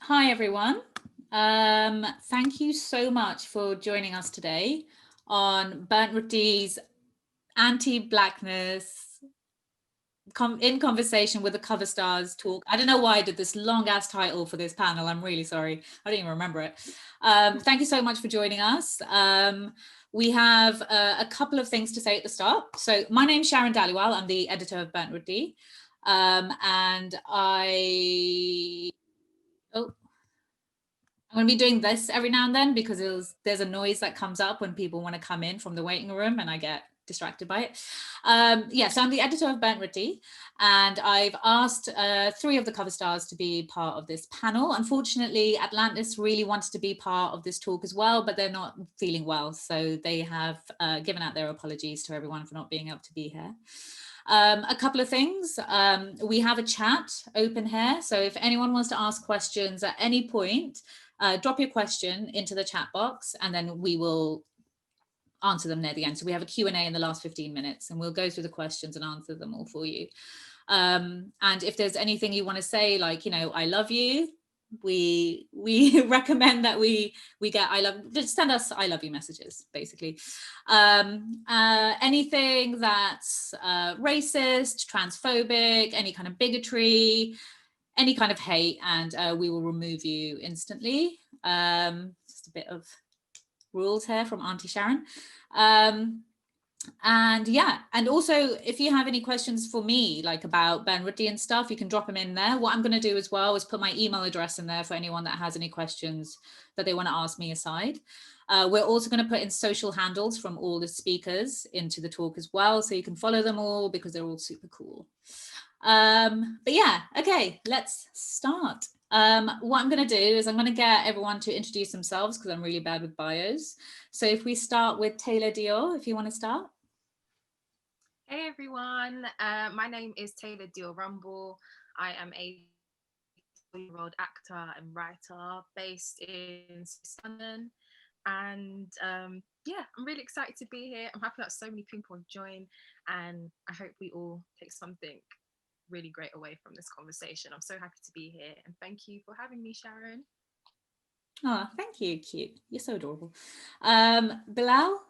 Hi, everyone. Thank you so much for joining us today on Burnt Roti's Anti-Blackness in conversation with the cover stars talk. I don't know why I did this long ass title for this panel. I'm really sorry. I don't even remember it. Thank you so much for joining us. We have a couple of things to say at the start. So my name's Sharon Dhaliwal. I'm the editor of Burnt Roti. And I'm going to be doing this every now and then because there's a noise that comes up when people want to come in from the waiting room and I get distracted by it. So I'm the editor of Burnt Roti, and I've asked 3 of the cover stars to be part of this panel. Unfortunately, Atlantis really wanted to be part of this talk as well, but they're not feeling well. So they have given out their apologies to everyone for not being able to be here. A couple of things. We have a chat open here. So if anyone wants to ask questions at any point, drop your question into the chat box and then we will answer them near the end. So we have a Q&A in the last 15 minutes and we'll go through the questions and answer them all for you. And if there's anything you want to say, like, I love you, we recommend that we get just send us I love you messages, basically. Anything that's racist, transphobic, any kind of bigotry, any kind of hate, and we will remove you instantly. Just a bit of rules here from Auntie Sharon. And also if you have any questions for me, like about Burnt Roti and stuff, you can drop them in there. What I'm going to do as well is put my email address in there for anyone that has any questions that they want to ask me aside. We're also going to put in social handles from all the speakers into the talk as well, so you can follow them all because they're all super cool. But yeah, okay, let's start. What I'm going to do is I'm going to get everyone to introduce themselves because I'm really bad with bios. So if we start with Taylor Dior, if you want to start. Hey everyone, my name is Taylor Dior Rumble. I am a 24-year-old actor and writer based in London. And I'm really excited to be here. I'm happy that so many people have joined, and I hope we all take something really great away from this conversation. I'm so happy to be here, and thank you for having me, Sharon. Oh, thank you, cute. You're so adorable. Bilal?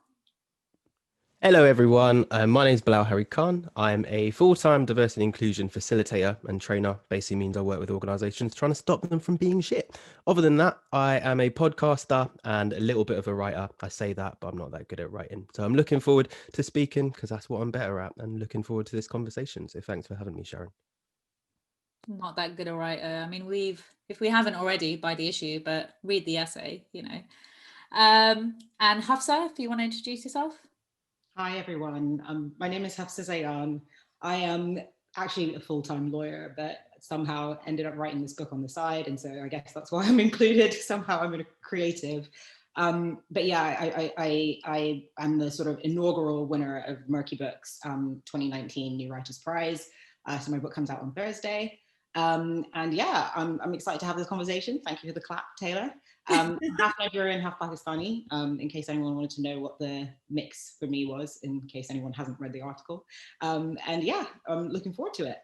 Hello, everyone. My name is Bilal Harry Khan. I'm a full-time diversity and inclusion facilitator and trainer. Basically means I work with organisations trying to stop them from being shit. Other than that, I am a podcaster and a little bit of a writer. I say that, but I'm not that good at writing. So I'm looking forward to speaking because that's what I'm better at, and looking forward to this conversation. So thanks for having me, Sharon. Not that good a writer. I mean, if we haven't already, by the issue, but read the essay, And Hafsa, if you want to introduce yourself. Hi, everyone. My name is Hafsa Zayyan. I am actually a full-time lawyer, but somehow ended up writing this book on the side. And so I guess that's why I'm included. Somehow I'm a creative. But yeah, I am the sort of inaugural winner of Murky Books 2019 New Writers Prize. So my book comes out on Thursday. And yeah, I'm excited to have this conversation. Thank you for the clap, Taylor. Half Nigerian, half Pakistani, in case anyone wanted to know what the mix for me was, in case anyone hasn't read the article. And yeah, I'm looking forward to it.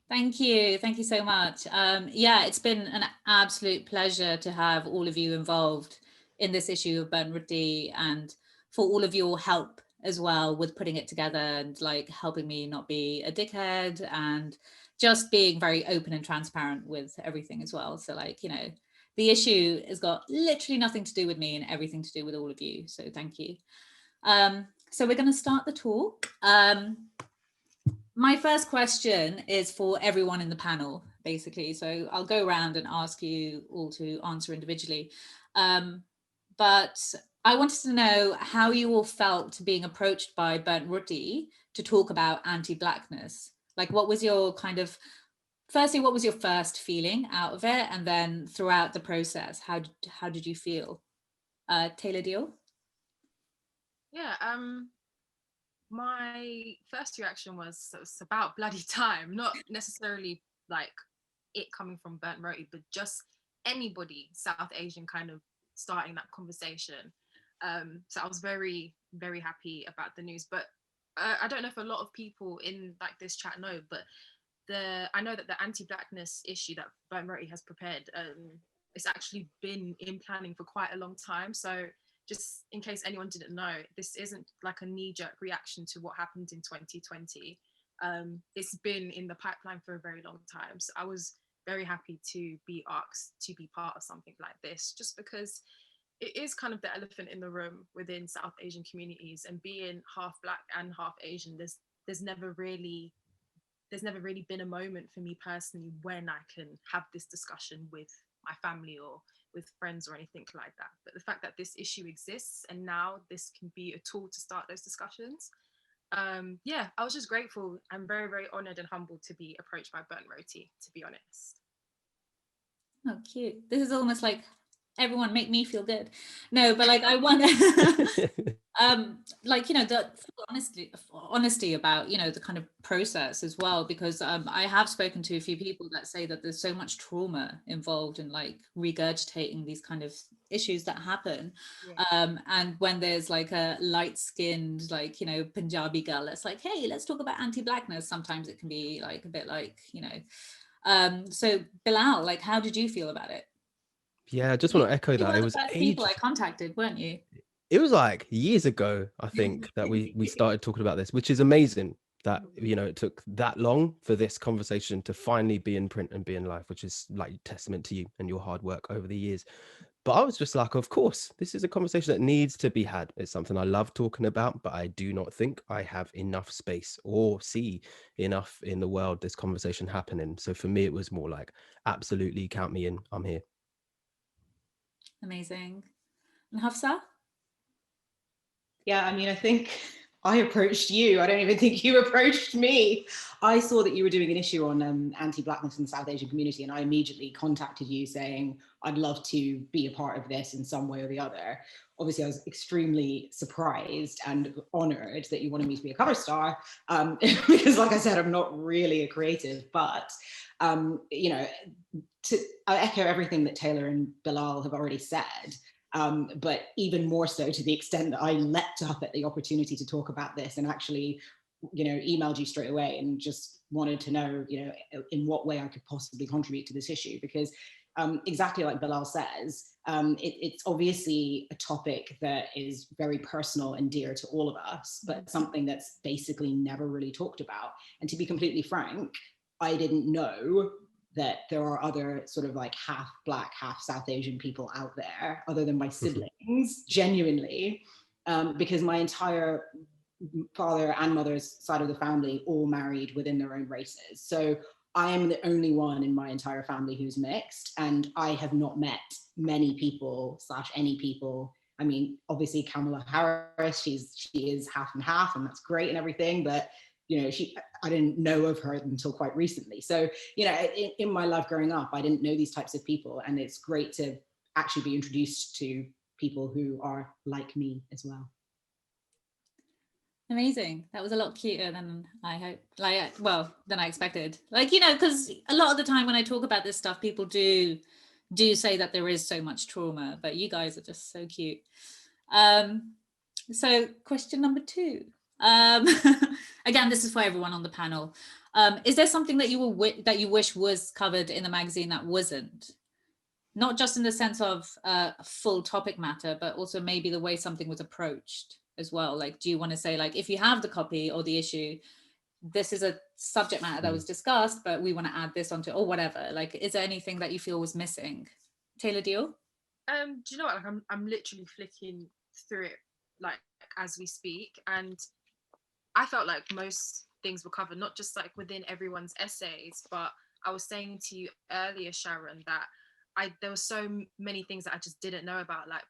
Thank you. Thank you so much. Yeah, it's been an absolute pleasure to have all of you involved in this issue of Burnt Roti, and for all of your help as well with putting it together and like helping me not be a dickhead and just being very open and transparent with everything as well. So the issue has got literally nothing to do with me and everything to do with all of you. So thank you. So we're going to start the talk. My first question is for everyone in the panel, basically. So I'll go around and ask you all to answer individually. But I wanted to know how you all felt being approached by Burnt Roti to talk about anti-Blackness. Like, what was your firstly, what was your first feeling out of it? And then throughout the process, how did you feel? Taylor Deal? Yeah, my first reaction was it's about bloody time, not necessarily like it coming from Burnt Roti, but just anybody South Asian kind of starting that conversation. So I was very, very happy about the news. But I don't know if a lot of people in like this chat know, but I know that the anti-Blackness issue that Burnt Roti has prepared, it's actually been in planning for quite a long time. So just in case anyone didn't know, this isn't like a knee-jerk reaction to what happened in 2020. It's been in the pipeline for a very long time. So I was very happy to be asked to be part of something like this, just because it is kind of the elephant in the room within South Asian communities, and being half Black and half Asian, there's never really been a moment for me personally when I can have this discussion with my family or with friends or anything like that. But the fact that this issue exists and now this can be a tool to start those discussions, yeah, I was just grateful. I'm very, very honored and humbled to be approached by Burnt Roti, to be honest. Oh, cute. This is almost like everyone make me feel good. No, but like I want like, you know, the honesty about, you know, the kind of process as well, because I have spoken to a few people that say that there's so much trauma involved in like regurgitating these kind of issues that happen. Yeah. And when there's like a light-skinned, like, you know, Punjabi girl that's like, hey, let's talk about anti-Blackness, sometimes it can be like a bit like, you know, so Bilal, like, how did you feel about it? Yeah, I just want to echo You that. were It the was first people I contacted, weren't you? it was like years ago, I think, that we started talking about this, which is amazing that, you know, it took that long for this conversation to finally be in print and be in life, which is like testament to you and your hard work over the years. But I was just like, of course, this is a conversation that needs to be had. It's something I love talking about, but I do not think I have enough space or see enough in the world this conversation happening. So for me, it was more like, absolutely, count me in. I'm here. Amazing. And Hafsa? Yeah, I mean, I think I approached you. I don't even think you approached me. I saw that you were doing an issue on anti-Blackness in the South Asian community, and I immediately contacted you saying, I'd love to be a part of this in some way or the other. Obviously, I was extremely surprised and honored that you wanted me to be a cover star, because like I said, I'm not really a creative, but you know, I echo everything that Taylor and Bilal have already said. But even more so to the extent that I leapt up at the opportunity to talk about this and actually, you know, emailed you straight away and just wanted to know, you know, in what way I could possibly contribute to this issue, because exactly like Bilal says, it's obviously a topic that is very personal and dear to all of us, but something that's basically never really talked about. And to be completely frank, I didn't know that there are other sort of like half Black, half South Asian people out there other than my siblings, genuinely, because my entire father and mother's side of the family all married within their own races. So I am the only one in my entire family who's mixed, and I have not met many people / any people. I mean, obviously Kamala Harris, she is half and half, and that's great and everything, but you know, I didn't know of her until quite recently. So, you know, in my life growing up, I didn't know these types of people, and it's great to actually be introduced to people who are like me as well. Amazing. That was a lot cuter than I hope, like, well, than I expected. Like, you know, because a lot of the time when I talk about this stuff, people do say that there is so much trauma, but you guys are just so cute. So question number 2. Again, this is for everyone on the panel. Is there something that you wish was covered in the magazine that wasn't? Not just in the sense of full topic matter, but also maybe the way something was approached as well. Like, do you want to say, like, if you have the copy or the issue, this is a subject matter that was discussed, but we want to add this onto, or whatever. Like, is there anything that you feel was missing? Taylor Deal? Do you know what? Like, I'm literally flicking through it like as we speak, and I felt like most things were covered, not just like within everyone's essays, but I was saying to you earlier, Sharon, that there were so many things that I just didn't know about, like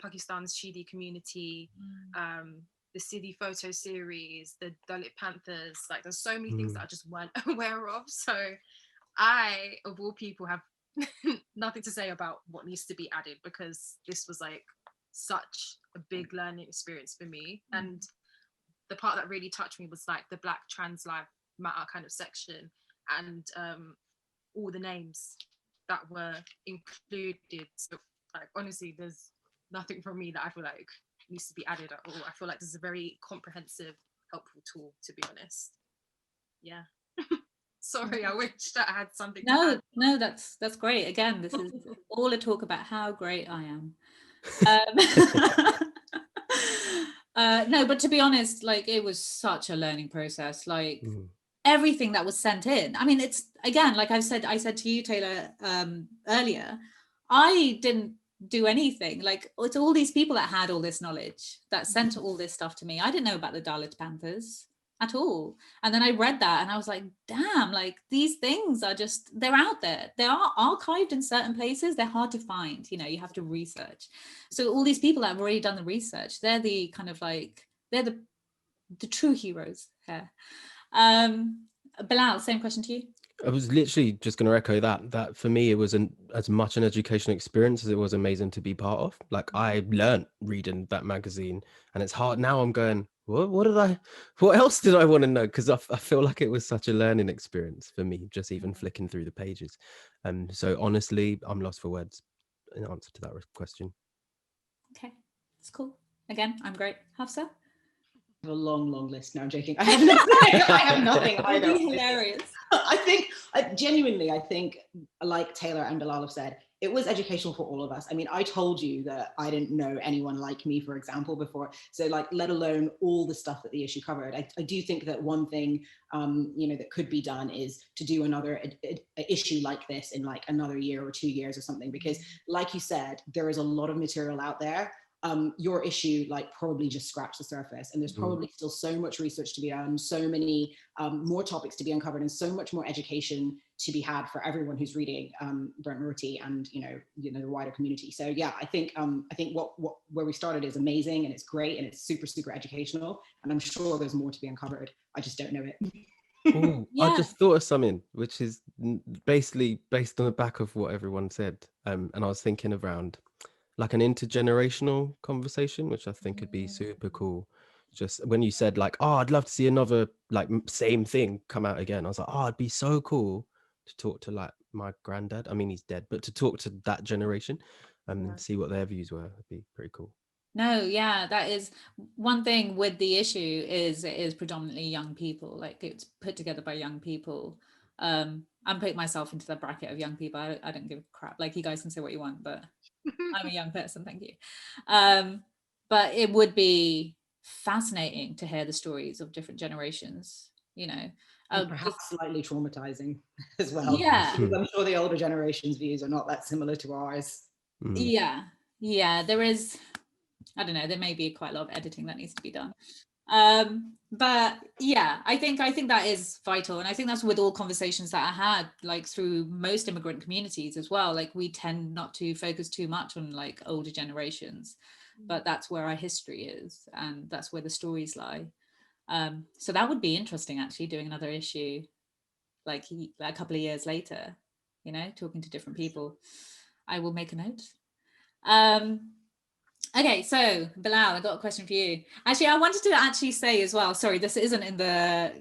Pakistan's Shidi community, the Siddhi photo series, the Dalit Panthers. Like, there's so many things that I just weren't aware of. So I, of all people, have nothing to say about what needs to be added, because this was like such a big learning experience for me. And the part that really touched me was like the Black Trans Life Matter kind of section, and all the names that were included. So like, honestly, there's nothing from me that I feel like needs to be added at all. I feel like this is a very comprehensive, helpful tool, to be honest. Yeah. Sorry, I wish that I had something to No, add. no, that's great. Again, this is all a talk about how great I am. No, but to be honest, like it was such a learning process. Like everything that was sent in. I mean, it's again, like I said to you, Taylor, earlier, I didn't do anything. Like it's all these people that had all this knowledge that sent all this stuff to me. I didn't know about the Dalit Panthers at all. And then I read that and I was like, damn, like these things are just, they're out there. They are archived in certain places. They're hard to find, you know, you have to research. So all these people that have already done the research, they're the kind of like, they're the true heroes here. Bilal, same question to you. I was literally just going to echo that for me, it was as much an educational experience as it was amazing to be part of. Like I learned reading that magazine, and it's hard now. I'm going, what else did I want to know? Because I feel like it was such a learning experience for me, just even flicking through the pages. So honestly, I'm lost for words in answer to that question. Okay, it's cool. Again, I'm great. Hafsa? A long list. No, I'm joking. I have nothing. I have nothing either. It'd be hilarious. I genuinely think, like Taylor and Bilal have said, it was educational for all of us. I mean, I told you that I didn't know anyone like me, for example, before. So like, let alone all the stuff that the issue covered. I do think that one thing, you know, that could be done is to do another issue like this in like another year or 2 years or something, because like you said, there is a lot of material out there. Your issue like probably just scratched the surface, and there's probably still so much research to be done, so many more topics to be uncovered, and so much more education to be had for everyone who's reading Burnt Roti and you know the wider community. So yeah, I think where we started is amazing, and it's great, and it's super educational, and I'm sure there's more to be uncovered. I just don't know it. Ooh, Yeah. I just thought of something which is basically based on the back of what everyone said, and I was thinking around like an intergenerational conversation, which I think could be super cool. Just when you said like, oh, I'd love to see another like same thing come out again, I was like, oh, it'd be so cool to talk to like my granddad. I mean, he's dead, but to talk to that generation and see what their views were would be pretty cool. No, yeah, that is one thing with the issue is it is predominantly young people. Like it's put together by young people. I'm putting myself into the bracket of young people. I don't give a crap. Like you guys can say what you want, but I'm a young person, thank you. But it would be fascinating to hear the stories of different generations, you know. And perhaps slightly traumatizing as well. Yeah. Because I'm sure the older generation's views are not that similar to ours. Yeah, there is, I don't know, there may be quite a lot of editing that needs to be done. But yeah, I think that is vital, and I think that's with all conversations that I had like through most immigrant communities as well. Like we tend not to focus too much on like older generations, but that's where our history is, and that's where the stories lie. So that would be interesting, actually, doing another issue like a couple of years later, you know, talking to different people. I will make a note. Okay, so Bilal, I got a question for you. Actually, I wanted to actually say as well, sorry, this isn't in the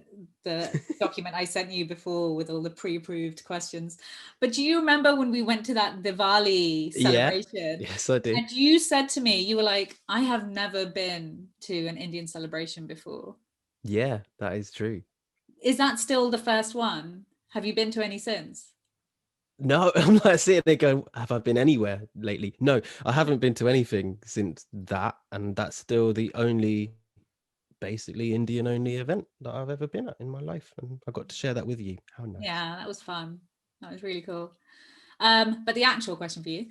document I sent you before with all the pre-approved questions, but do you remember when we went to that Diwali celebration? Yeah. Yes, I do. And you said to me, you were like, I have never been to an Indian celebration before. Yeah, that is true. Is that still the first one? Have you been to any since? No, I'm like sitting there going, have I been anywhere lately? No, I haven't been to anything since that. And that's still the only basically Indian only event that I've ever been at in my life. And I got to share that with you. How nice. Yeah, that was fun. That was really cool. But the actual question for you.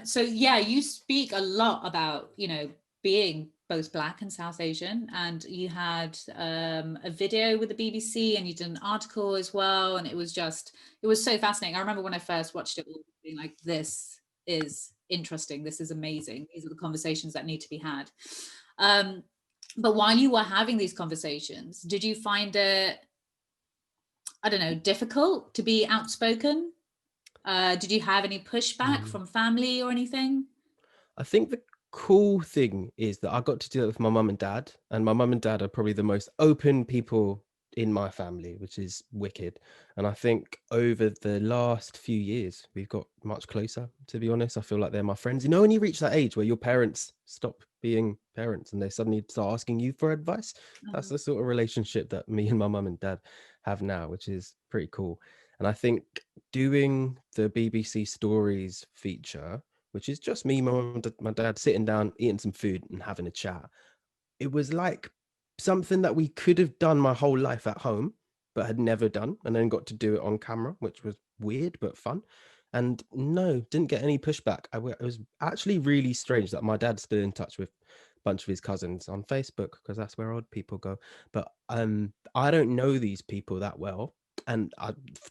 So yeah, you speak a lot about, you know, being both Black and South Asian, and you had a video with the BBC and you did an article as well, and it was so fascinating. I remember when I first watched it, being like, this is interesting, this is amazing, these are the conversations that need to be had. But while you were having these conversations, did you find it, I don't know, difficult to be outspoken? Did you have any pushback from family or anything? I think the cool thing is that I got to do it with my mum and dad, and my mum and dad are probably the most open people in my family, which is wicked. And I think over the last few years, we've got much closer, to be honest. I feel like they're my friends. You know, when you reach that age where your parents stop being parents and they suddenly start asking you for advice. That's the sort of relationship that me and my mum and dad have now, which is pretty cool. And I think doing the BBC Stories feature, which is just me, my mum, and my dad sitting down, eating some food and having a chat, it was like something that we could have done my whole life at home, but had never done, and then got to do it on camera, which was weird but fun. And no, didn't get any pushback. It was actually really strange that my dad's still in touch with a bunch of his cousins on Facebook, because that's where odd people go. But I don't know these people that well, and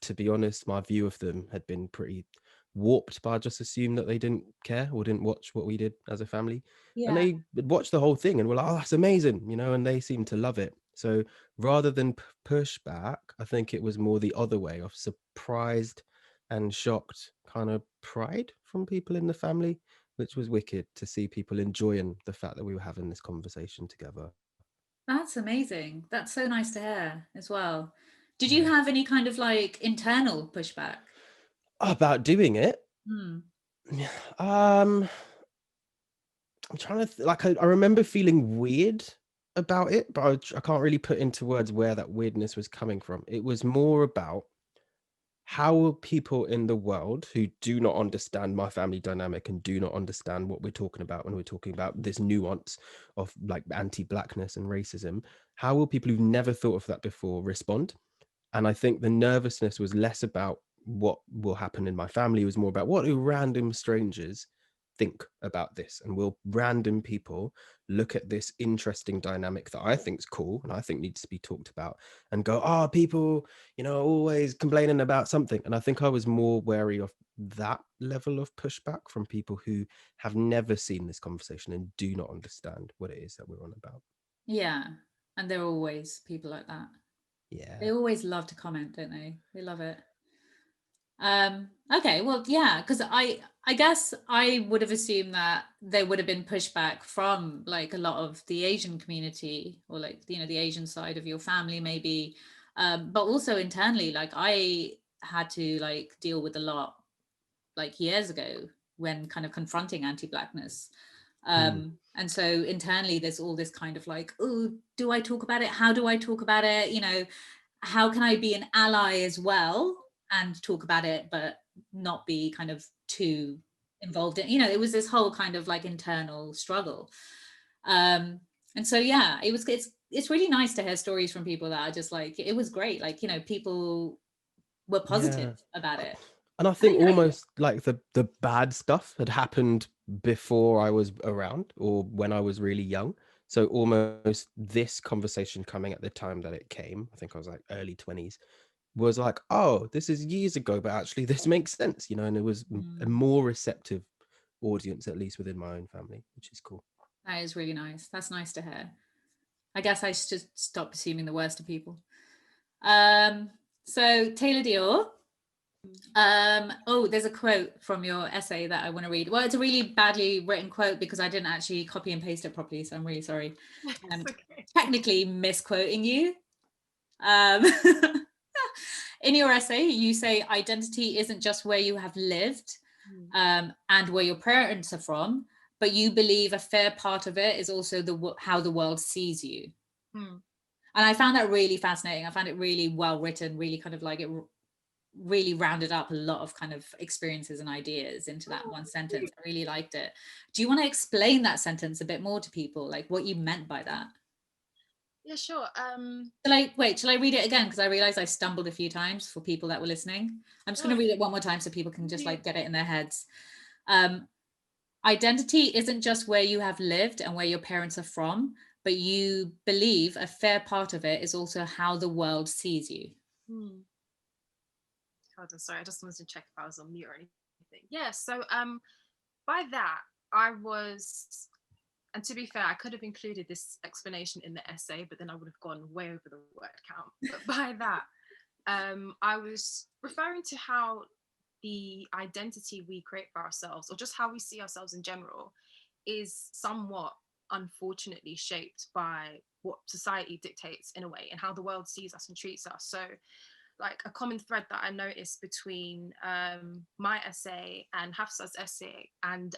to be honest, my view of them had been pretty warped. But I just assumed that they didn't care or didn't watch what we did as a family, and Yeah. they watched the whole thing and were like, "Oh, that's amazing," and they seemed to love it. So rather than push back, I think it was more the other way of surprised and shocked kind of pride from people in the family, which was wicked to see people enjoying the fact that we were having this conversation together. That's amazing. That's so nice to hear as well. Did you Yeah. have any kind of like internal pushback? About doing it, Hmm. um, I'm trying to I remember feeling weird about it, but I can't really put into words where that weirdness was coming from. It was more about how will people in the world who do not understand my family dynamic and do not understand what we're talking about when we're talking about this nuance of like anti-blackness and racism, how will people who've never thought of that before respond? And I think the nervousness was less about what will happen in my family. It was more about, what do random strangers think about this? And will random people look at this interesting dynamic that I think is cool and I think needs to be talked about and go, oh, people, always complaining about something. And I think I was more wary of that level of pushback from people who have never seen this conversation and do not understand what it is that we're on about. Yeah. And there are always people like that. Yeah. They always love to comment, don't they? They love it. Okay, well, yeah, because I guess I would have assumed that there would have been pushback from like a lot of the Asian community, or like, the Asian side of your family maybe, but also internally, like I had to like deal with a lot like years ago when kind of confronting anti-blackness. And so internally there's all this kind of like, oh, do I talk about it? How do I talk about it? How can I be an ally as well and talk about it, but not be kind of too involved in, it was this whole kind of like internal struggle. And so, yeah, it's really nice to hear stories from people that are just like, it was great. Like, people were positive about it. And I think almost like the bad stuff had happened before I was around or when I was really young. So almost this conversation coming at the time that it came, I think I was like early 20s, was like, oh, this is years ago, but actually this makes sense, and it was a more receptive audience, at least within my own family, which is cool. That is really nice. That's nice to hear. I guess I should stop assuming the worst of people. So Taylor Dior. There's a quote from your essay that I want to read. Well, it's a really badly written quote because I didn't actually copy and paste it properly, so I'm really sorry. Okay. Technically misquoting you. In your essay, you say identity isn't just where you have lived and where your parents are from, but you believe a fair part of it is also how the world sees you. And I found that really fascinating. I found it really well written, really kind of like it really rounded up a lot of kind of experiences and ideas into that one sentence. I really liked it. Do you want to explain that sentence a bit more to people, like what you meant by that? Yeah, sure. Shall I read it again? Because I realized I stumbled a few times for people that were listening. I'm just going to read it one more time so people can just like get it in their heads. Identity isn't just where you have lived and where your parents are from, but you believe a fair part of it is also how the world sees you. Hold on, sorry, I just wanted to check if I was on mute or anything. Yeah, so by that, and to be fair, I could have included this explanation in the essay, but then I would have gone way over the word count. But by that, I was referring to how the identity we create for ourselves, or just how we see ourselves in general, is somewhat unfortunately shaped by what society dictates in a way, and how the world sees us and treats us. So like a common thread that I noticed between my essay and Hafsa's essay and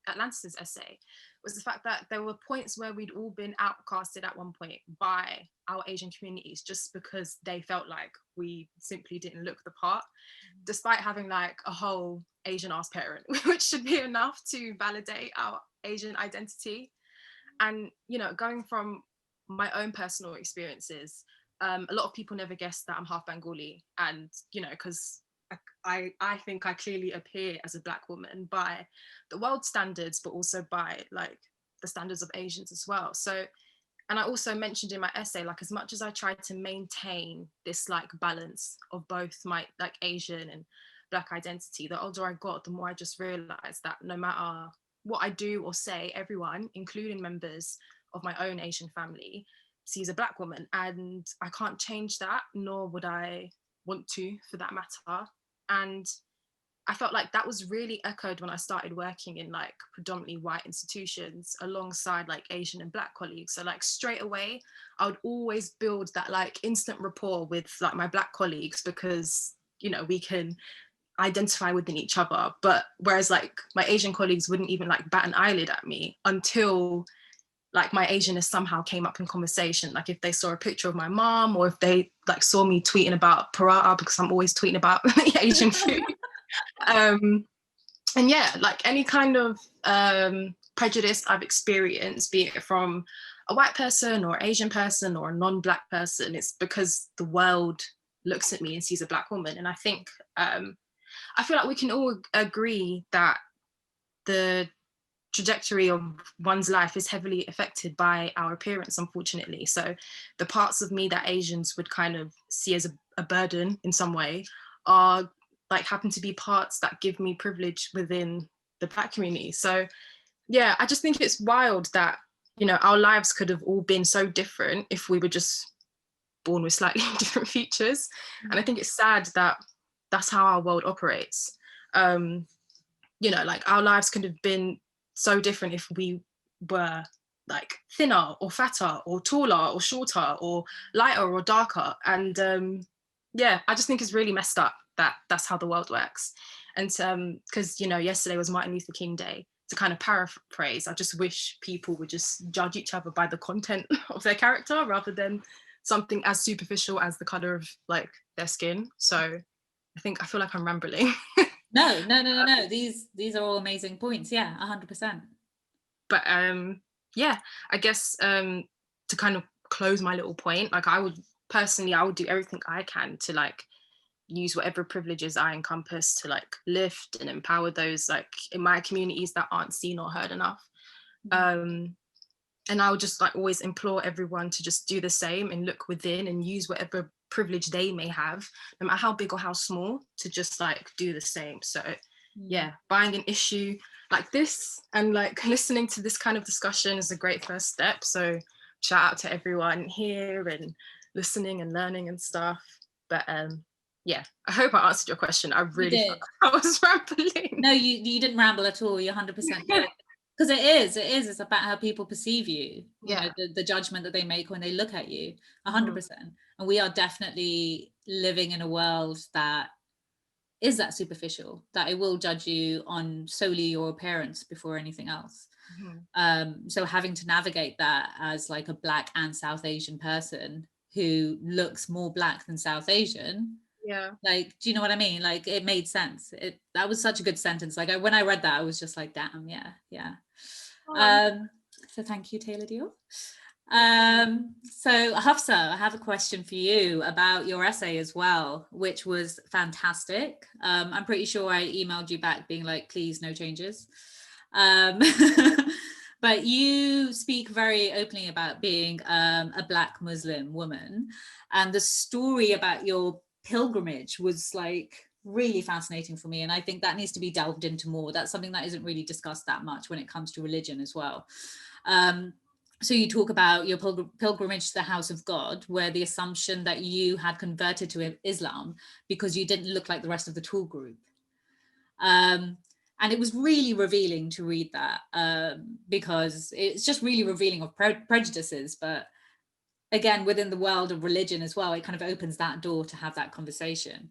Atlantis' essay was the fact that there were points where we'd all been outcasted at one point by our Asian communities just because they felt like we simply didn't look the part, despite having like a whole Asian ass parent, which should be enough to validate our Asian identity. And, you know, going from my own personal experiences, a lot of people never guess that I'm half Bengali. And, you know, because I think I clearly appear as a Black woman by the world standards, but also by like the standards of Asians as well. So, and I also mentioned in my essay, like as much as I tried to maintain this like balance of both my like Asian and Black identity, the older I got, the more I just realized that no matter what I do or say, everyone, including members of my own Asian family, sees a Black woman, and I can't change that, nor would I want to for that matter. And I felt like that was really echoed when I started working in like predominantly white institutions alongside like Asian and Black colleagues. So like straight away, I would always build that like instant rapport with like my Black colleagues because, you know, we can identify within each other. But whereas like my Asian colleagues wouldn't even like bat an eyelid at me until like my Asianness somehow came up in conversation. Like if they saw a picture of my mom, or if they like saw me tweeting about paratha, because I'm always tweeting about Asian food. And yeah, like any kind of prejudice I've experienced, be it from a white person or Asian person or a non-Black person, it's because the world looks at me and sees a Black woman. And I think, I feel like we can all agree that the trajectory of one's life is heavily affected by our appearance, unfortunately. So the parts of me that Asians would kind of see as a burden in some way are like happen to be parts that give me privilege within the Black community. So yeah, I just think it's wild that, you know, our lives could have all been so different if we were just born with slightly different features. And I think it's sad that that's how our world operates. You know, like our lives could have been so different if we were like thinner or fatter or taller or shorter or lighter or darker. And yeah, I just think it's really messed up that that's how the world works. And because, you know, yesterday was Martin Luther King Day. To kind of paraphrase, I just wish people would just judge each other by the content of their character rather than something as superficial as the color of like their skin. So I feel like I'm rambling. No. These are all amazing points. Yeah, 100%. But yeah, I guess to kind of close my little point, like I would do everything I can to like use whatever privileges I encompass to like lift and empower those like in my communities that aren't seen or heard enough. And I would just like always implore everyone to just do the same and look within and use whatever privilege they may have, no matter how big or how small, to just like do the same. So yeah, buying an issue like this and like listening to this kind of discussion is a great first step. So shout out to everyone here and listening and learning and stuff. But yeah, I hope I answered your question. I really felt like I was rambling. No, you didn't ramble at all. You're 100% good. Because it's about how people perceive you, you know, the judgment that they make when they look at you, 100%. And we are definitely living in a world that is that superficial, that it will judge you on solely your appearance before anything else. So having to navigate that as like a Black and South Asian person who looks more Black than South Asian, like, do you know what I mean? Like, it made sense. That was such a good sentence. Like, when I read that, I was just like, damn, yeah. So thank you, Taylor Deal. So Hafsa, I have a question for you about your essay as well, which was fantastic. I'm pretty sure I emailed you back being like, please, no changes. But you speak very openly about being a Black Muslim woman, and the story about your pilgrimage was like really fascinating for me, and I think that needs to be delved into more. That's something that isn't really discussed that much when it comes to religion as well. So you talk about your pilgrimage to the house of God, where the assumption that you had converted to Islam because you didn't look like the rest of the tour group. And it was really revealing to read that, because it's just really revealing of prejudices. But again, within the world of religion as well, it kind of opens that door to have that conversation.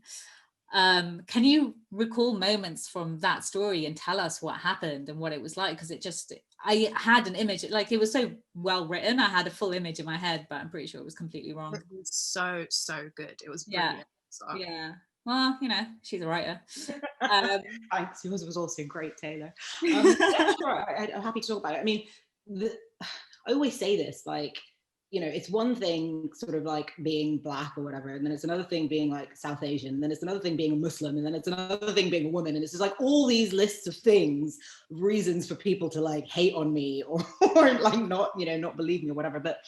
Can you recall moments from that story and tell us what happened and what it was like? Because I had an image, like it was so well written. I had a full image in my head, but I'm pretty sure it was completely wrong. It was so good. It was Yeah. brilliant. So. Yeah. Well, she's a writer. Thanks. Yours was also great, Taylor. Yeah, sure. I'm happy to talk about it. I mean, I always say this, like, it's one thing sort of like being Black or whatever, and then it's another thing being like South Asian, then it's another thing being a Muslim, and then it's another thing being a woman, and it's just like all these lists of things, reasons for people to like hate on me or like not believe me or whatever. But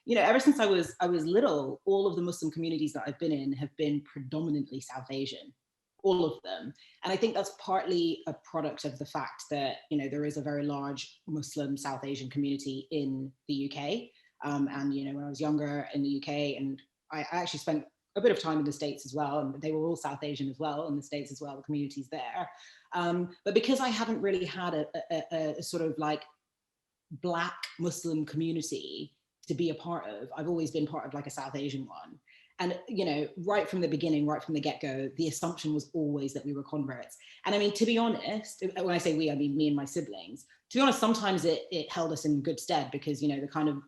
ever since I was little, all of the Muslim communities that I've been in have been predominantly South Asian, all of them. And I think that's partly a product of the fact that there is a very large Muslim South Asian community in the UK. And when I was younger in the UK, and I actually spent a bit of time in the States as well, and they were all South Asian as well in the States as well, the communities there. But because I haven't really had a sort of like Black Muslim community to be a part of, I've always been part of like a South Asian one. And, right from the beginning, right from the get-go, the assumption was always that we were converts. And I mean, to be honest, when I say we, I mean me and my siblings. To be honest, sometimes it held us in good stead because, the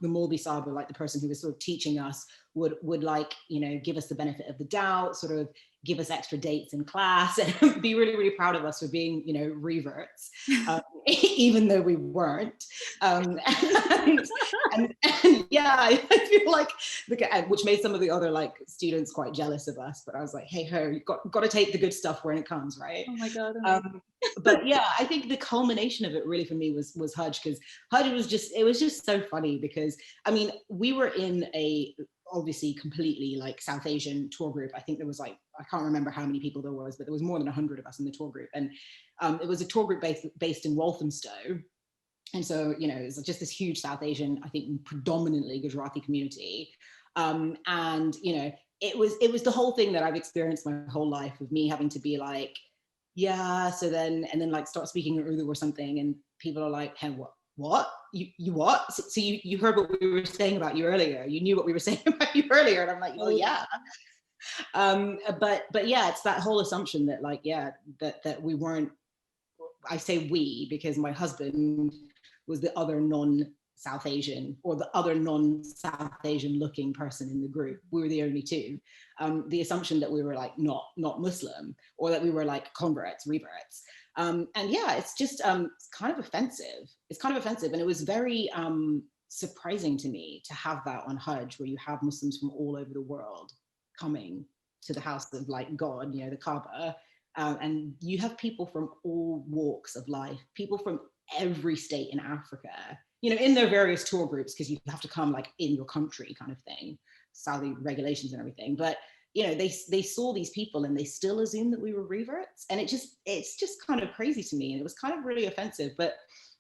Maulvi Sahib, like the person who was sort of teaching us, would like, give us the benefit of the doubt, sort of give us extra dates in class and be really, really proud of us for being, reverts, even though we weren't. And yeah, I feel like, which made some of the other like students quite jealous of us, but I was like, hey ho, you've got to take the good stuff when it comes, right? Oh my God. But yeah, I think the culmination of it really for me was Hajj, because Hajj was just so funny because, I mean, we were in a obviously completely like South Asian tour group. I think there was like, I can't remember how many people there was, but there was more than 100 of us in the tour group. And it was a tour group based in Walthamstow. And so, it was just this huge South Asian, I think predominantly Gujarati community. And, it was the whole thing that I've experienced my whole life of me having to be like, yeah, so then, and then like start speaking Urdu or something. And people are like, hey, what? You what? So you heard what we were saying about you earlier. You knew what we were saying about you earlier. And I'm like, oh yeah. But yeah, it's that whole assumption that like, yeah, that we weren't, I say we, because my husband was the other non-South Asian or the other non-South Asian looking person in the group. We were the only two. The assumption that we were like not Muslim, or that we were like converts, reverts. And yeah, it's just it's kind of offensive. It's kind of offensive. And it was very surprising to me to have that on Hajj, where you have Muslims from all over the world coming to the house of like God, the Kaaba. And you have people from all walks of life, people from every state in Africa, in their various tour groups, because you have to come like in your country kind of thing, Saudi regulations and everything. But they saw these people and they still assumed that we were reverts. And it's just kind of crazy to me. And it was kind of really offensive. But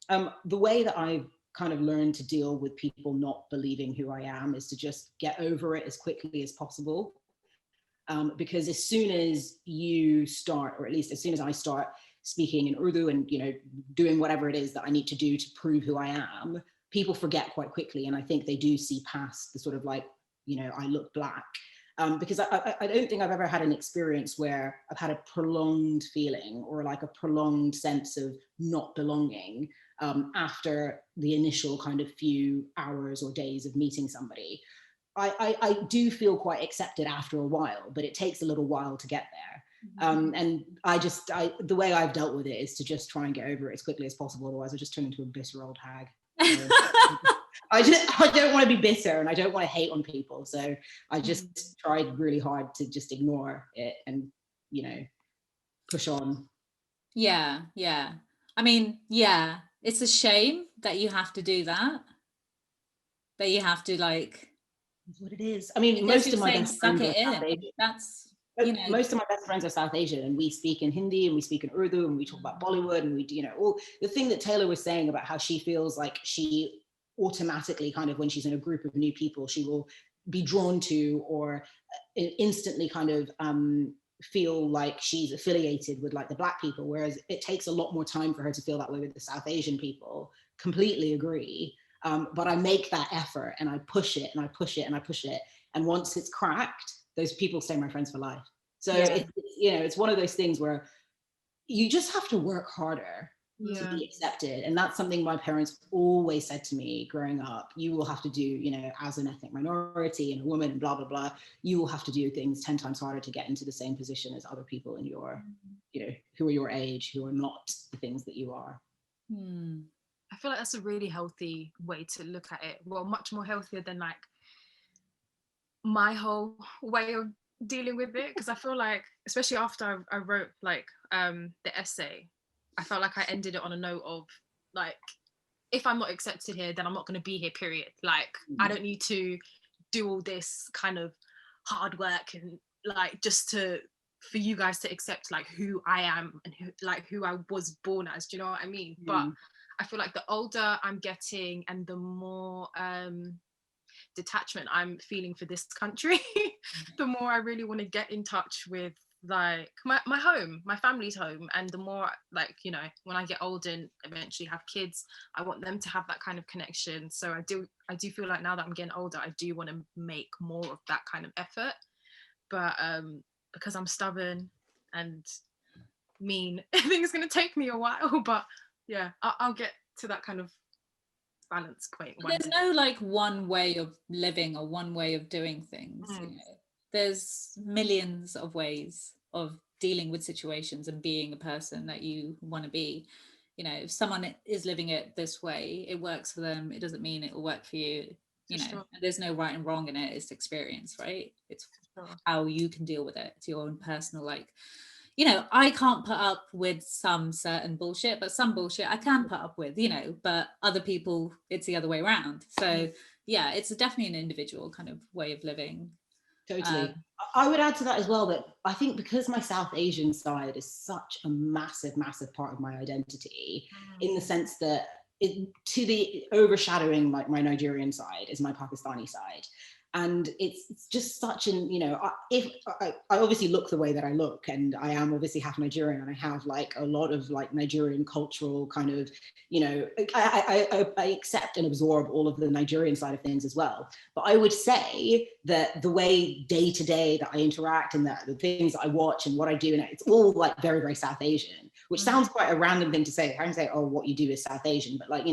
the way that I've kind of learned to deal with people not believing who I am is to just get over it as quickly as possible. Because as soon as you start, or at least as soon as I start speaking in Urdu and, doing whatever it is that I need to do to prove who I am, people forget quite quickly. And I think they do see past the sort of like, I look Black. Because I don't think I've ever had an experience where I've had a prolonged feeling or like a prolonged sense of not belonging after the initial kind of few hours or days of meeting somebody. I do feel quite accepted after a while, but it takes a little while to get there. And the way I've dealt with it is to just try and get over it as quickly as possible. Otherwise I just turn into a bitter old hag. So, I don't want to be bitter and I don't want to hate on people. So I just tried really hard to just ignore it and, push on. Yeah. I mean, yeah, it's a shame that you have to do that. That you have to like. That's what it is. I mean, most of my best friends are South Asian. That's, most of my best friends are South Asian, and we speak in Hindi and we speak in Urdu and we talk about Bollywood and we, all the thing that Taylor was saying about how she feels like she automatically kind of when she's in a group of new people, she will be drawn to or instantly kind of feel like she's affiliated with like the Black people, whereas it takes a lot more time for her to feel that way with the South Asian people. Completely agree. But I make that effort and I push it and I push it and I push it. And once it's cracked, those people stay my friends for life. So Yeah. it's one of those things where you just have to work harder to Yeah. be accepted. And that's something my parents always said to me growing up. You will have to do, as an ethnic minority and a woman and blah, blah, blah, you will have to do things 10 times harder to get into the same position as other people in your, who are your age, who are not the things that you are. I feel like that's a really healthy way to look at it. Well, much more healthier than like my whole way of dealing with it, because I feel like, especially after I wrote like the essay, I felt like I ended it on a note of like, if I'm not accepted here, then I'm not going to be here, period. Like, I don't need to do all this kind of hard work and like just for you guys to accept like who I am and who I was born as. Do you know what I mean? But I feel like the older I'm getting and the more detachment I'm feeling for this country, the more I really want to get in touch with like my home, my family's home. And the more like, when I get older and eventually have kids, I want them to have that kind of connection. So I do feel like now that I'm getting older, I do want to make more of that kind of effort. But because I'm stubborn and mean, I think it's going to take me a while. But yeah, I'll get to that kind of balance point. There's no like one way of living or one way of doing things. There's millions of ways of dealing with situations and being a person that you want to be. If someone is living it this way, it works for them. It doesn't mean it will work for you. Sure. There's no right and wrong in it. It's experience, right? It's how you can deal with it. It's your own personal I can't put up with some certain bullshit, but some bullshit I can put up with, but other people, it's the other way around. So yeah, it's definitely an individual kind of way of living. Totally. I would add to that as well that I think because my South Asian side is such a massive, massive part of my identity, in the sense that to the overshadowing like my Nigerian side is my Pakistani side. And it's just such an, if I obviously look the way that I look, and I am obviously half Nigerian, and I have like a lot of like Nigerian cultural kind of, I accept and absorb all of the Nigerian side of things as well. But I would say that the way day to day that I interact and the things that I watch and what I do, and it's all like very, very South Asian, which sounds quite a random thing to say. I can say, oh, what you do is South Asian, but like,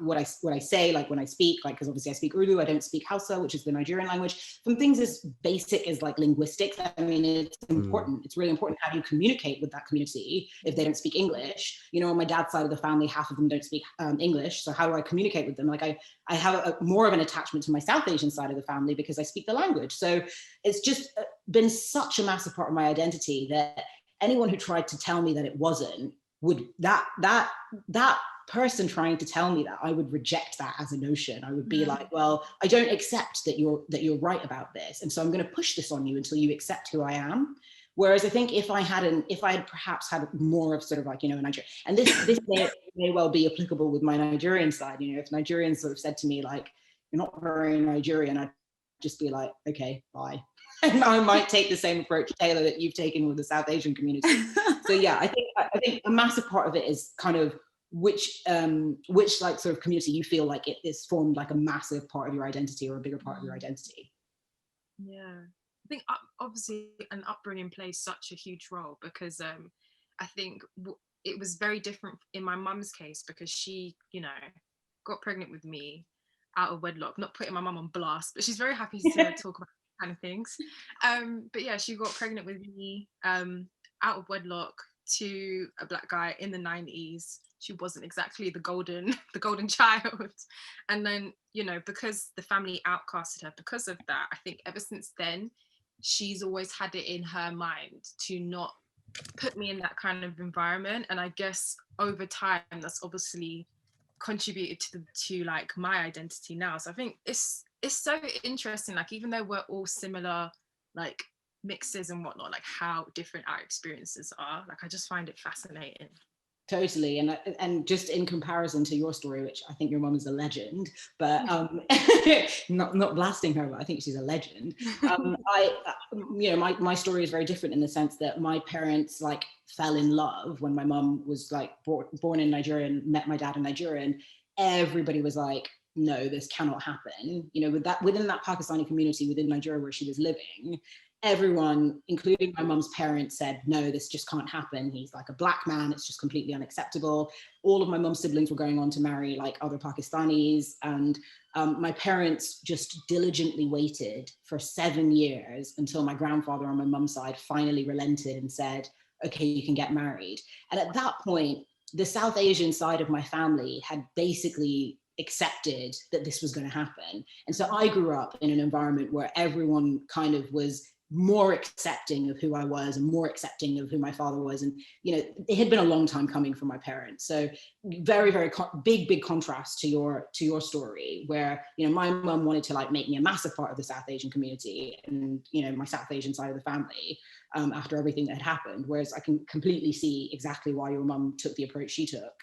what I say, like when I speak, like, because obviously I speak Urdu, I don't speak Hausa, which is the Nigerian language. From things as basic as like linguistics, I mean, it's important. It's really important how you communicate with that community if they don't speak English. On my dad's side of the family, half of them don't speak English. So how do I communicate with them? Like I have more of an attachment to my South Asian side of the family because I speak the language. So it's just been such a massive part of my identity that anyone who tried to tell me that it wasn't would that person trying to tell me that, I would reject that as a notion. I would be like, well, I don't accept that you're right about this, and so I'm going to push this on you until you accept who I am. Whereas I think if I had perhaps had more of sort of like, Nigeria, and this may well be applicable with my Nigerian side. If Nigerians sort of said to me like, you're not very Nigerian, I'd just be like, okay, bye. And I might take the same approach, Taylor, that you've taken with the South Asian community. So yeah, I think a massive part of it is kind of which like sort of community you feel like it is formed like a massive part of your identity or a bigger part of your identity. Yeah, I think obviously an upbringing plays such a huge role, because I think it was very different in my mum's case, because she, got pregnant with me out of wedlock. Not putting my mum on blast, but she's very happy to talk about kind of things. But yeah, she got pregnant with me out of wedlock to a black guy in the 90s. She wasn't exactly the golden child. And then, because the family outcasted her because of that, I think ever since then, she's always had it in her mind to not put me in that kind of environment. And I guess over time, that's obviously contributed to like my identity now. So I think it's so interesting, like even though we're all similar like mixes and whatnot, like how different our experiences are. Like I just find it fascinating. Totally. And just in comparison to your story, which I think your mum is a legend, but not blasting her, but I think she's a legend. My story is very different in the sense that my parents like fell in love when my mum was like born in Nigeria and met my dad in Nigeria, and everybody was like, no, this cannot happen. Within that Pakistani community within Nigeria where she was living, everyone, including my mum's parents, said, no, this just can't happen. He's like a black man. It's just completely unacceptable. All of my mum's siblings were going on to marry like other Pakistanis. And my parents just diligently waited for 7 years until my grandfather on my mum's side finally relented and said, okay, you can get married. And at that point, the South Asian side of my family had basically accepted that this was going to happen. And so I grew up in an environment where everyone kind of was more accepting of who I was and more accepting of who my father was. And, you know, it had been a long time coming from my parents. So very, very big contrast to your story, where, you know, my mum wanted to like make me a massive part of the South Asian community and, you know, my South Asian side of the family after everything that had happened. Whereas I can completely see exactly why your mum took the approach she took.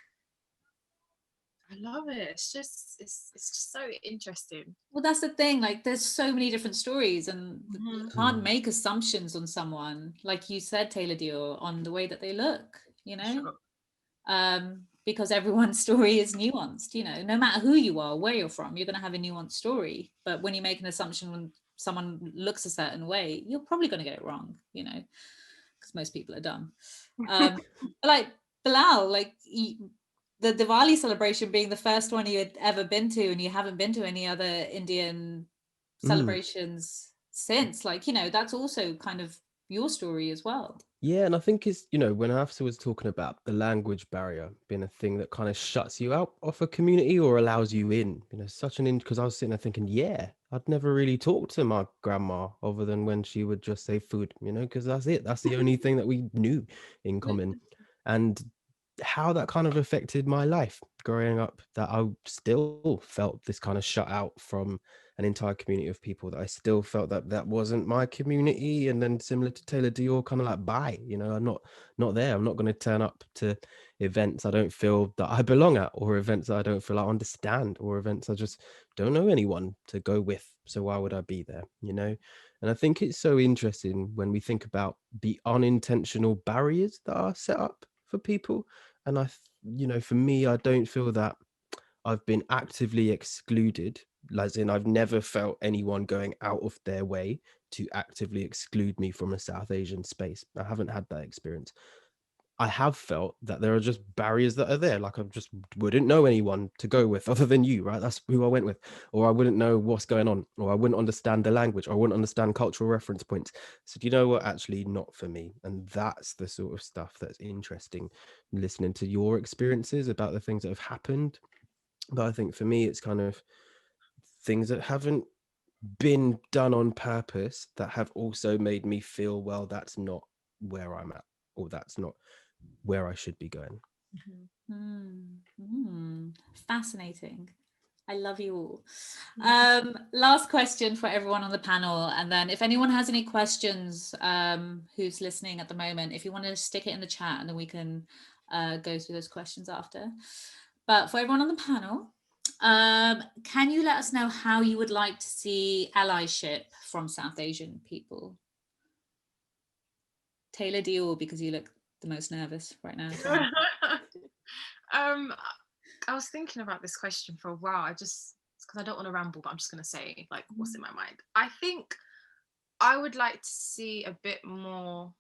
I love it. It's just so interesting. Well, that's the thing, like there's so many different stories and you can't make assumptions on someone, like you said, Taylor Dior, on the way that they look, you know. Sure. Because everyone's story is nuanced, you know, no matter who you are, where you're from, you're going to have a nuanced story. But when you make an assumption when someone looks a certain way, you're probably going to get it wrong, you know, because most people are dumb. Like Bilal, like the Diwali celebration being the first one you had ever been to, and you haven't been to any other Indian celebrations since, like, you know, that's also kind of your story as well. Yeah, and I think it's, you know, when Hafsa was talking about the language barrier being a thing that kind of shuts you out of a community or allows you in, you know, such an because I was sitting there thinking, yeah, I'd never really talked to my grandma other than when she would just say food, you know, because that's it. That's the only thing that we knew in common. And how that kind of affected my life growing up, that I still felt this kind of shut out from an entire community of people, that I still felt that that wasn't my community. And then similar to Taylor Dior, kind of like, bye, you know, I'm not there. I'm not going to turn up to events I don't feel that I belong at, or events that I don't feel I understand, or events I just don't know anyone to go with. So why would I be there, you know? And I think it's so interesting when we think about the unintentional barriers that are set up for people. And you know, for me, I don't feel that I've been actively excluded, as in I've never felt anyone going out of their way to actively exclude me from a South Asian space. I haven't had that experience. I have felt that there are just barriers that are there. Like I just wouldn't know anyone to go with other than you, right? That's who I went with. Or I wouldn't know what's going on, or I wouldn't understand the language, or I wouldn't understand cultural reference points. So do you know what? Actually not for me. And that's the sort of stuff that's interesting, listening to your experiences about the things that have happened. But I think for me, it's kind of things that haven't been done on purpose that have also made me feel, well, that's not where I'm at, or that's not where I should be going. Fascinating. I love you all. Last question for everyone on the panel, and then if anyone has any questions, who's listening at the moment, if you want to stick it in the chat, and then we can go through those questions after. But for everyone on the panel, can you let us know how you would like to see allyship from South Asian people? Taylor Dior, because you look the most nervous right now. I was thinking about this question for a while. Because I don't want to ramble, but I'm just going to say like what's in my mind. I think I would like to see a bit more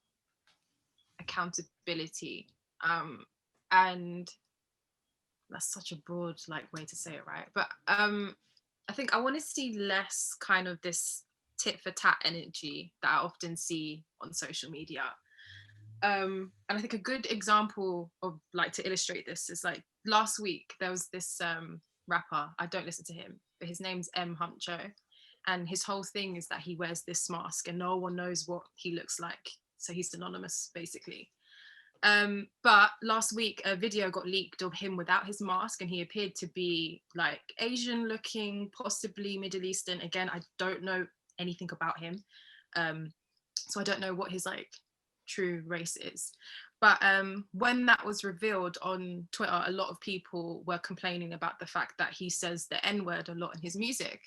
accountability, and that's such a broad like way to say it, right? But I think I want to see less kind of this tit for tat energy that I often see on social media. And I think a good example of like to illustrate this is like last week there was this rapper. I don't listen to him, but his name's M Huncho, and his whole thing is that he wears this mask and no one knows what he looks like, so he's anonymous basically. But last week a video got leaked of him without his mask, and he appeared to be like Asian looking, possibly Middle Eastern. Again, I don't know anything about him, so I don't know what his like true race is. But when that was revealed on Twitter, a lot of people were complaining about the fact that he says the N-word a lot in his music.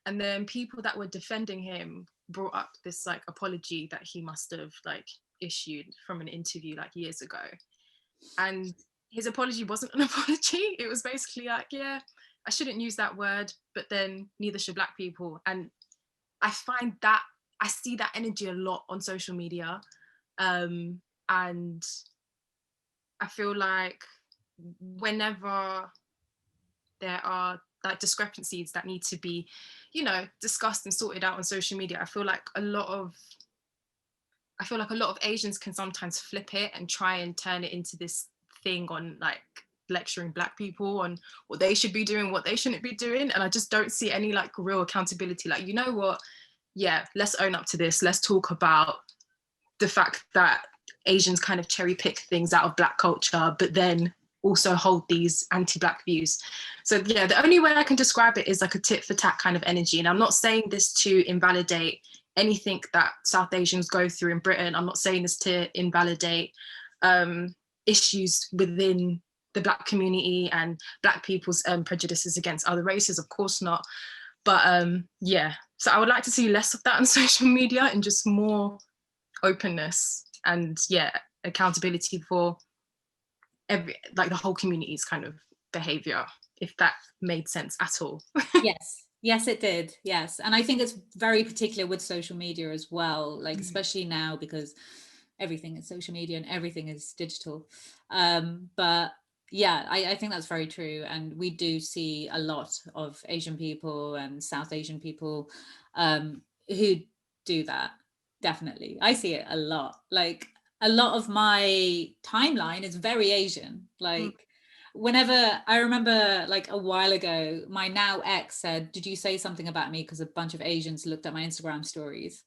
And then people that were defending him brought up this like apology that he must have like issued from an interview like years ago. And his apology wasn't an apology. It was basically like, yeah, I shouldn't use that word, but then neither should Black people. And I find that I see that energy a lot on social media. And I feel like whenever there are like discrepancies that need to be, you know, discussed and sorted out on social media, I feel like a lot of Asians can sometimes flip it and try and turn it into this thing on like lecturing Black people on what they should be doing, what they shouldn't be doing. And I just don't see any like real accountability. Like, you know what? Yeah, let's own up to this. Let's talk about the fact that Asians kind of cherry pick things out of Black culture, but then also hold these anti-Black views. So yeah, the only way I can describe it is like a tit for tat kind of energy. And I'm not saying this to invalidate anything that South Asians go through in Britain. I'm not saying this to invalidate issues within the Black community and Black people's prejudices against other races, of course not. But yeah, so I would like to see less of that on social media and just more openness and yeah, accountability for like the whole community's kind of behavior, if that made sense at all. Yes, it did. Yes. And I think it's very particular with social media as well, like especially now because everything is social media and everything is digital. But yeah, I think that's very true. And we do see a lot of Asian people and South Asian people who do that. Definitely. I see it a lot. Like a lot of my timeline is very Asian. Like whenever I remember like a while ago, my now ex said, "Did you say something about me?" Because a bunch of Asians looked at my Instagram stories.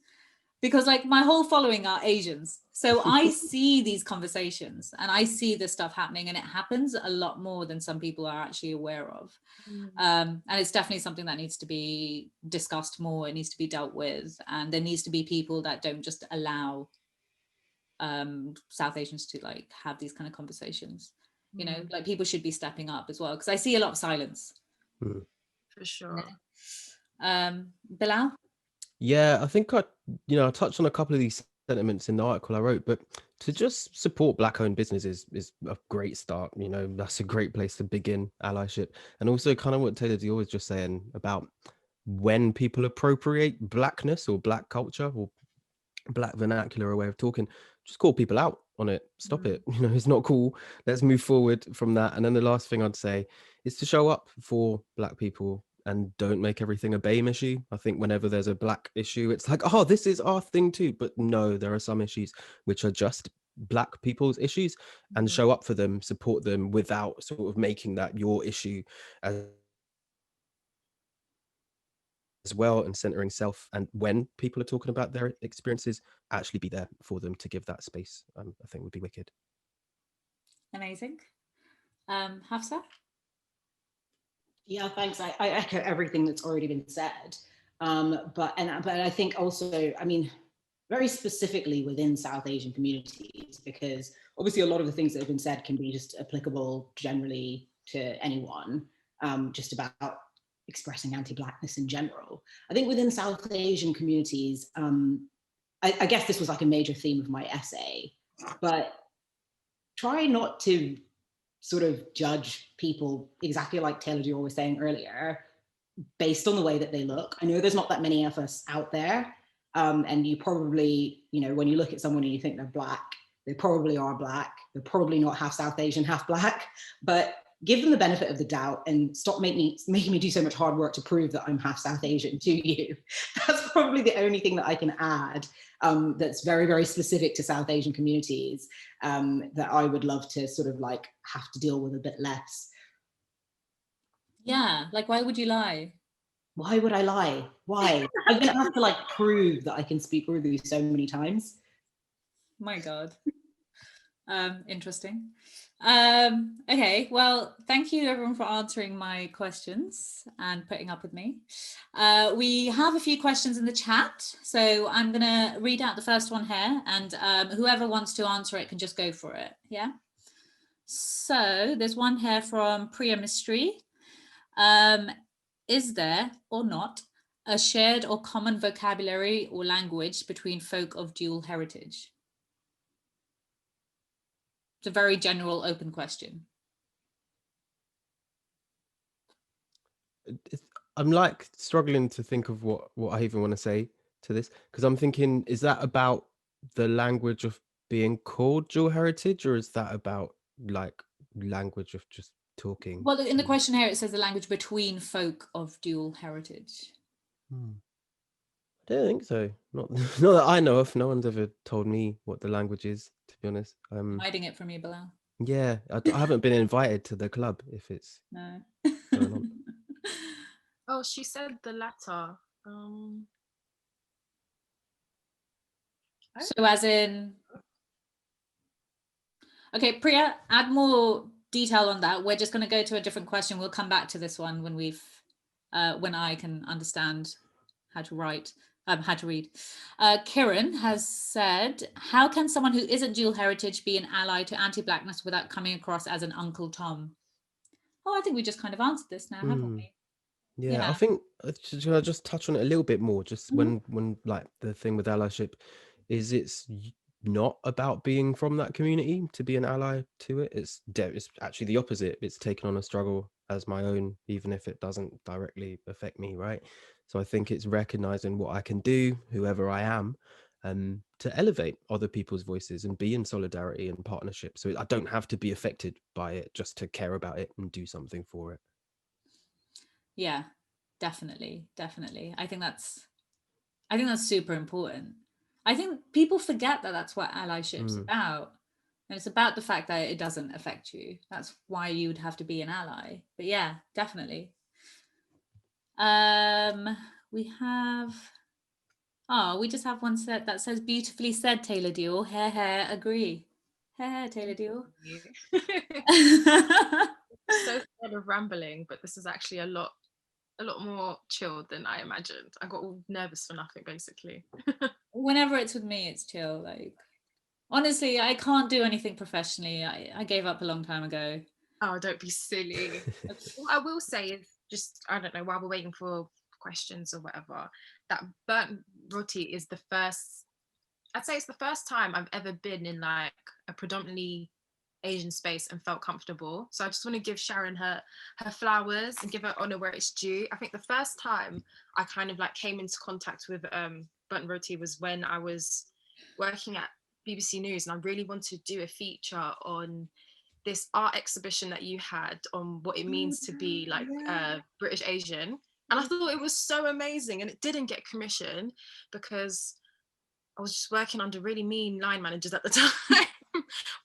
Because like my whole following are Asians. So I see these conversations and I see this stuff happening, and it happens a lot more than some people are actually aware of. And it's definitely something that needs to be discussed more. It needs to be dealt with. And there needs to be people that don't just allow South Asians to like have these kind of conversations. You know, like people should be stepping up as well, because I see a lot of silence. For sure. Bilal? Yeah, I think I touched on a couple of these sentiments in the article I wrote, but to just support Black-owned businesses is a great start. You know, that's a great place to begin allyship. And also kind of what Taylor Dior was just saying about when people appropriate Blackness or Black culture or Black vernacular or way of talking, just call people out on it. Stop it. You know, it's not cool. Let's move forward from that. And then the last thing I'd say is to show up for Black people and don't make everything a BAME issue. I think whenever there's a Black issue, it's like, oh, this is our thing too. But no, there are some issues which are just Black people's issues, and show up for them, support them without sort of making that your issue as well, and centering self. And when people are talking about their experiences, actually be there for them to give that space. I think would be wicked. Amazing. Hafsa? Yeah, thanks. I echo everything that's already been said. But I think also, I mean, very specifically within South Asian communities, because obviously a lot of the things that have been said can be just applicable generally to anyone, just about expressing anti-Blackness in general. I think within South Asian communities, I guess this was like a major theme of my essay, but try not to sort of judge people exactly like Taylor Dior was saying earlier, based on the way that they look. I know there's not that many of us out there. And you probably, you know, when you look at someone and you think they're Black, they probably are Black. They're probably not half South Asian, half Black, but give them the benefit of the doubt and stop making me do so much hard work to prove that I'm half South Asian to you. That's probably the only thing that I can add that's very, very specific to South Asian communities that I would love to sort of like have to deal with a bit less. Yeah, like why would you lie? Why would I lie? Why? I'm gonna have to like prove that I can speak Urdu so many times. My God. Interesting. Okay, well, thank you everyone for answering my questions and putting up with me. We have a few questions in the chat, so I'm gonna read out the first one here, and whoever wants to answer it can just go for it, yeah? So there's one here from Priya Mystery. Is there or not a shared or common vocabulary or language between folk of dual heritage? It's a very general, open question. I'm like struggling to think of what I even want to say. to this? Because I'm thinking, is that about the language of being called dual heritage, or is that about like language of just talking? Well, in the question here, it says the language between folk of dual heritage. I don't think so. Not not that I know of. No one's ever told me what the language is, to be honest. Hiding it from you, Bilal. Yeah, I haven't been invited to the club if it's No. going on. Oh, she said the latter. So as in, okay, Priya, add more detail on that. We're just going to go to a different question. We'll come back to this one when when I can understand how to write, how to read. Kiran has said, how can someone who isn't dual heritage be an ally to anti-Blackness without coming across as an Uncle Tom? Oh, I think we just kind of answered this now, haven't we? Yeah, I think should I just touch on it a little bit more? Just Mhm. when like the thing with allyship is not about being from that community to be an ally to it. It's actually the opposite. It's taken on a struggle as my own, even if it doesn't directly affect me, right? So I think it's recognizing what I can do, whoever I am, to elevate other people's voices and be in solidarity and partnership. So I don't have to be affected by it just to care about it and do something for it. Yeah, definitely. I think that's super important. I think people forget that that's what allyship's about. And it's about the fact that it doesn't affect you. That's why you would have to be an ally. But yeah, definitely. We just have one set that says beautifully said, Taylor Dior. Hair, agree. Hair, Taylor Dior. So scared of rambling, but this is actually a lot more chilled than I imagined. I got all nervous for nothing, basically. Whenever it's with me, it's chill. Like, honestly, I can't do anything professionally. I gave up a long time ago. Oh, don't be silly. What I will say is just, I don't know, while we're waiting for questions or whatever, that Burnt Roti is I'd say it's the first time I've ever been in like a predominantly Asian space and felt comfortable. So I just want to give Sharon her flowers and give her honor where it's due. I think the first time I kind of like came into contact with Burnt Roti was when I was working at BBC News, and I really wanted to do a feature on this art exhibition that you had on what it means to be like British Asian. And I thought it was so amazing, and it didn't get commissioned because I was just working under really mean line managers at the time.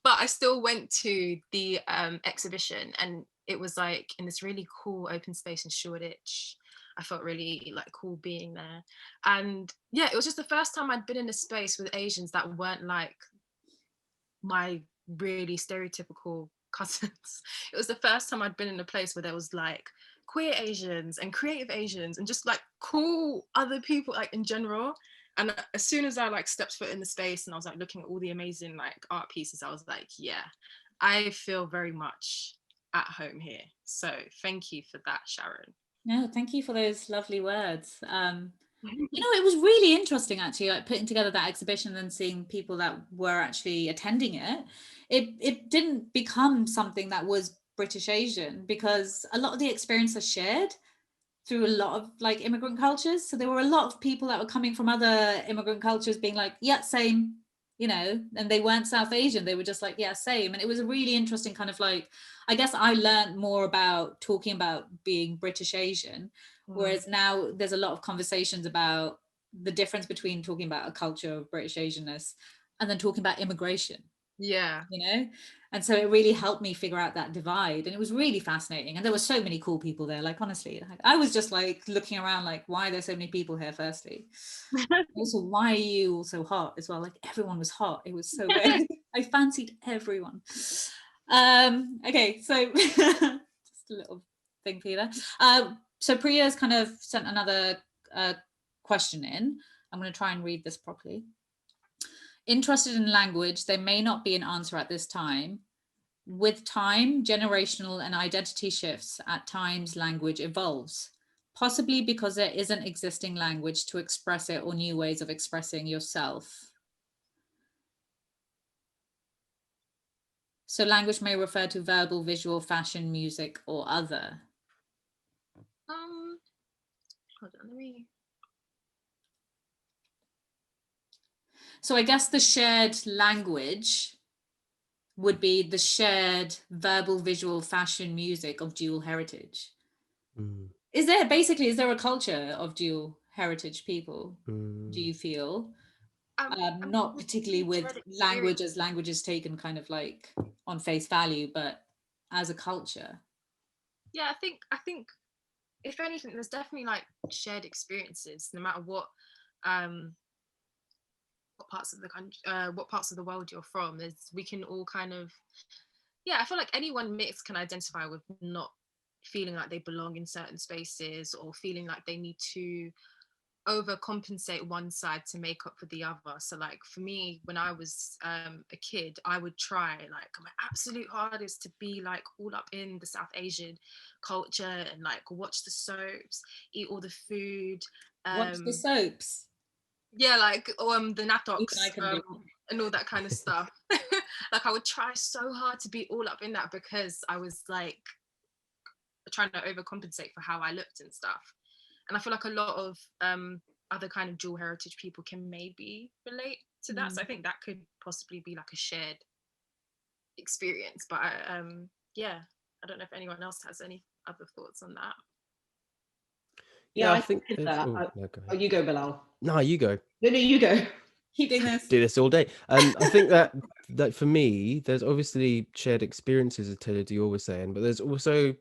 But I still went to the exhibition, and it was like in this really cool open space in Shoreditch. I felt really like cool being there. And yeah, it was just the first time I'd been in a space with Asians that weren't like my really stereotypical cousins. It was the first time I'd been in a place where there was like queer Asians and creative Asians and just like cool other people like in general. And as soon as I like stepped foot in the space and I was like looking at all the amazing like art pieces, I was like, yeah, I feel very much at home here. So thank you for that, Sharon. No, thank you for those lovely words. It was really interesting actually, like putting together that exhibition and seeing people that were actually attending it. It didn't become something that was British Asian because a lot of the experience are shared through a lot of like immigrant cultures. So there were a lot of people that were coming from other immigrant cultures being like, yeah, same, and they weren't South Asian. They were just like, yeah, same. And it was a really interesting kind of like, I guess I learned more about talking about being British Asian, whereas now there's a lot of conversations about the difference between talking about a culture of British Asianness and then talking about immigration. Yeah. And so it really helped me figure out that divide, and it was really fascinating. And there were so many cool people there. Like, honestly, I was just like looking around like, why are there so many people here, firstly? Also, why are you all so hot as well? Like, everyone was hot. It was so weird. I fancied everyone. Okay, so just a little thing for you there. So Priya's kind of sent another question in. I'm going to try and read this properly. Interested in language, there may not be an answer at this time. With time, generational and identity shifts, at times language evolves, possibly because there isn't existing language to express it or new ways of expressing yourself. So language may refer to verbal, visual, fashion, music, or other. Hold on, let me. So I guess the shared language would be the shared verbal, visual, fashion, music of dual heritage. Mm. Is there a culture of dual heritage people, do you feel? Not particularly with language as language is taken kind of like on face value, but as a culture. Yeah, I think if anything, there's definitely like shared experiences, no matter what parts of the country, what parts of the world you're from. Is we can all kind of, yeah, I feel like anyone mixed can identify with not feeling like they belong in certain spaces, or feeling like they need to overcompensate one side to make up for the other. So like for me, when I was a kid, I would try like my absolute hardest to be like all up in the South Asian culture, and like watch the soaps, eat all the food, Watch the soaps. yeah, like the Even I natoks, can do. and all that kind of stuff. Like I would try so hard to be all up in that, because I was like trying to overcompensate for how I looked and stuff. And I feel like a lot of other kind of dual heritage people can maybe relate to that. So I think that could possibly be like a shared experience. But yeah, I don't know if anyone else has any other thoughts on that. Yeah, I I think did there's. that. Oh, no, go Oh, ahead. you go, Bilal. No, you go. No, you go. Keep doing this. Do this all day. I think that for me, there's obviously shared experiences, as Taylor Dior was saying, but there's also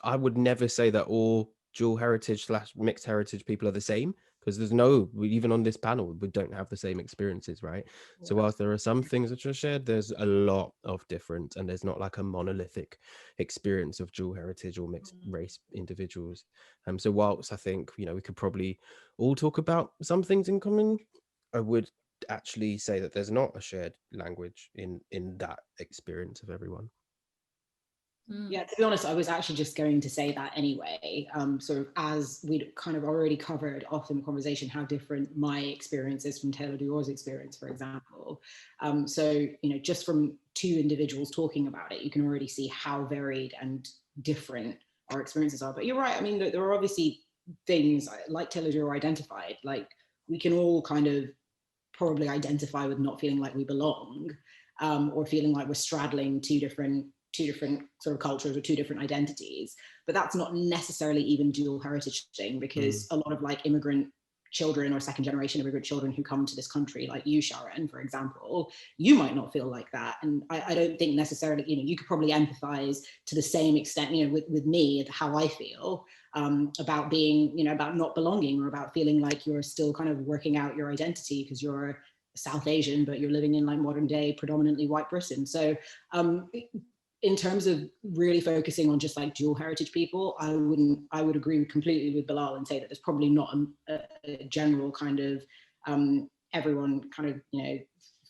I would never say that all dual heritage / mixed heritage people are the same, because even on this panel, we don't have the same experiences, right? So whilst there are some things that are shared, there's a lot of different, and there's not like a monolithic experience of dual heritage or mixed race individuals. So whilst I think, we could probably all talk about some things in common, I would actually say that there's not a shared language in that experience of everyone. Yeah, to be honest, I was actually just going to say that anyway. Sort of as we'd kind of already covered off in the conversation, how different my experience is from Taylor Dior's experience, for example. So, just from two individuals talking about it, you can already see how varied and different our experiences are. But you're right. I mean, there are obviously things like Taylor Dior identified, like we can all kind of probably identify with not feeling like we belong, or feeling like we're straddling two different sort of cultures or two different identities. But that's not necessarily even dual heritage thing, because a lot of like immigrant children or second generation immigrant children who come to this country, like you, Sharon, for example, you might not feel like that. And I don't think necessarily, you could probably empathize to the same extent, with me, how I feel about being, about not belonging, or about feeling like you're still kind of working out your identity because you're South Asian, but you're living in like modern day, predominantly white Britain. So in terms of really focusing on just like dual heritage people, I would agree completely with Bilal and say that there's probably not a general kind of everyone kind of,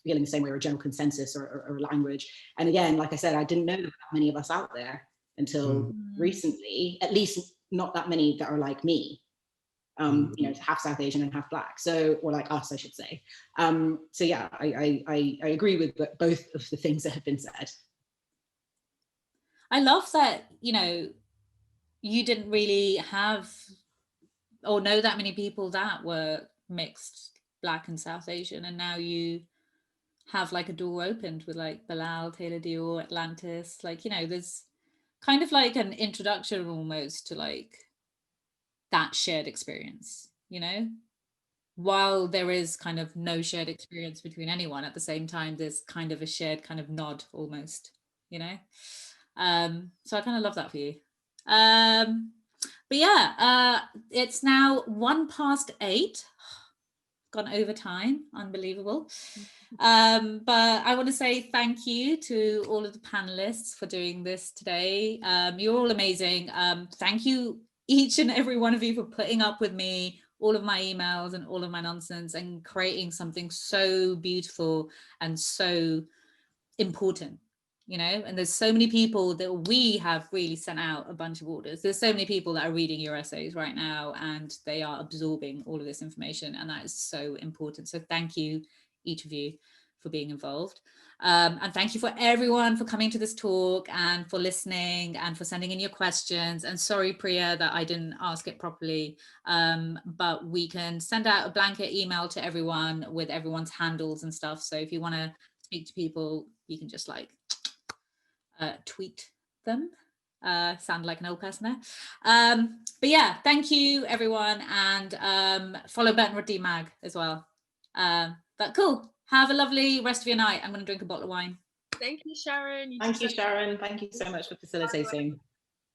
feeling the same way, or a general consensus or a language. And again, like I said, I didn't know that many of us out there until recently, at least not that many that are like me, half South Asian and half Black. So, or like us, I should say. So yeah, I agree with both of the things that have been said. I love that, you didn't really have or know that many people that were mixed Black and South Asian, and now you have like a door opened with like Bilal, Taylor Dior, Atlantis, like, there's kind of like an introduction almost to like that shared experience, while there is kind of no shared experience between anyone, at the same time there's kind of a shared kind of nod almost, so I kind of love that for you. But yeah, it's now 8:01, gone over time, unbelievable. But I want to say thank you to all of the panelists for doing this today. You're all amazing. Thank you, each and every one of you, for putting up with me, all of my emails and all of my nonsense, and creating something so beautiful and so important. And there's so many people that we have really sent out a bunch of orders. There's so many people that are reading your essays right now, and they are absorbing all of this information, and that is so important. So thank you, each of you, for being involved. And thank you for everyone for coming to this talk and for listening and for sending in your questions. And sorry, Priya, that I didn't ask it properly, but we can send out a blanket email to everyone with everyone's handles and stuff. So if you want to speak to people, you can just like tweet them. Sound like an old person there. But yeah, thank you everyone, and follow Burnt Roti Mag as well. But cool. Have a lovely rest of your night. I'm going to drink a bottle of wine. Thank you, Sharon. Thank you, Sharon. Thank you so much for facilitating.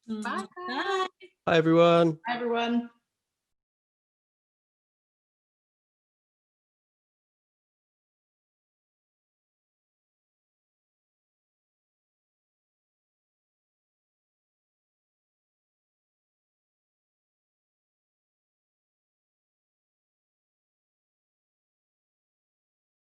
Bye. Bye. Bye, everyone. Bye, everyone.